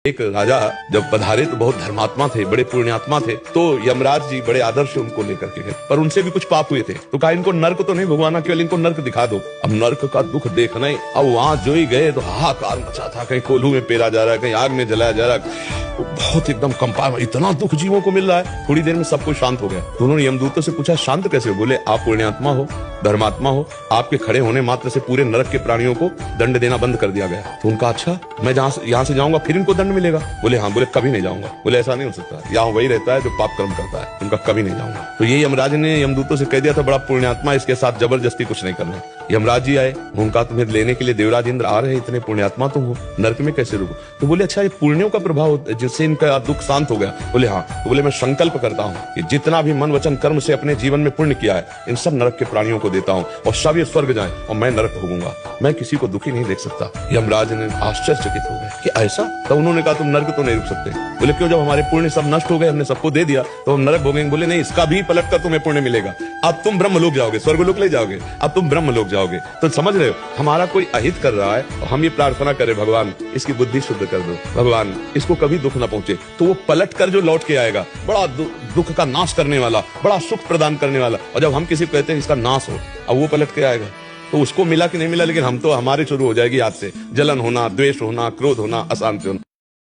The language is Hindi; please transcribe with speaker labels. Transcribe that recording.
Speaker 1: एक राजा जब पधारे तो बहुत धर्मात्मा थे, बड़े पुण्यात्मा थे। तो यमराज जी बड़े आदर से उनको लेकर के गए, पर उनसे भी कुछ पाप हुए थे। तो कहा इनको नर्क तो नहीं भगवान, केवल इनको नर्क दिखा दो। अब नर्क का दुख देखना ही, अब वहां जो ही गए तो हाहाकार मचा था, कहीं कोल्हू में पेरा जा रहा है, कहीं आग में जलाया जा रहा है। तो बहुत एकदम कंपा, इतना दुख जीवों को मिल रहा है। थोड़ी देर में सब कुछ शांत हो गया। तो उन्होंने यमदूतों से पूछा शांत कैसे हो? बोले आप पुण्यात्मा हो, धर्मात्मा हो, आपके खड़े होने मात्र से पूरे नरक के प्राणियों को दंड देना बंद कर दिया गया। तो उनका अच्छा, मैं यहाँ से जाऊंगा फिर इनको दंड मिलेगा? बोले हाँ। बोले कभी नहीं जाऊंगा। बोले ऐसा नहीं हो सकता, यहाँ वही रहता है जो पाप कर्म करता है, उनका कभी नहीं जाऊंगा। तो ये यमराज ने यमदूतों से कह दिया था बड़ा पुण्यात्मा, इसके साथ जबरदस्ती कुछ नहीं करना। यमराज जी आए, उनका तुम्हें लेने के लिए देवराज इंद्र आ रहे हैं, इतने पुण्यात्मा तुम हो, नरक में कैसे रुको? तो बोले अच्छा ये पुण्यों का प्रभाव जिससे इनका दुख शांत हो गया? बोले हाँ। तो बोले मैं संकल्प करता हूँ कि जितना भी मन वचन कर्म से अपने जीवन में पुण्य किया है, इन सब नरक के प्राणियों को देता हूँ और सब ये स्वर्ग जाएं और मैं नरक भोगूंगा। मैं किसी को दुखी नहीं देख सकता। यमराज ने आश्चर्यचकित हो गए कि ऐसा? तो उन्होंने कहा तुम नरक तो नहीं रुक सकते। बोले क्यों? जब हमारे पुण्य सब नष्ट हो गए, हमने सबको दे दिया, तो हम नरक भोगेंगे? बोले नहीं, इसका भी पलट कर तुम्हें पुण्य मिलेगा। अब तुम ब्रह्मलोक जाओगे, स्वर्गलोक ले जाओगे, अब तुम ब्रह्मलोक जाओगे। तो समझ रहे हो, हमारा कोई अहित कर रहा है और हम ये प्रार्थना करें भगवान इसकी बुद्धि शुद्ध कर दो, भगवान इसको कभी दुख ना पहुंचे। तो वो पलट कर जो लौट के आएगा, बड़ा दुख का नाश करने वाला, बड़ा सुख प्रदान करने वाला। और जब हम किसी को कहते हैं इसका नाश हो, अब वो पलट के आएगा, तो उसको मिला कि नहीं मिला, लेकिन हम तो हमारे शुरू हो जाएगी आज से जलन होना, द्वेष होना, क्रोध होना, अशांति होना।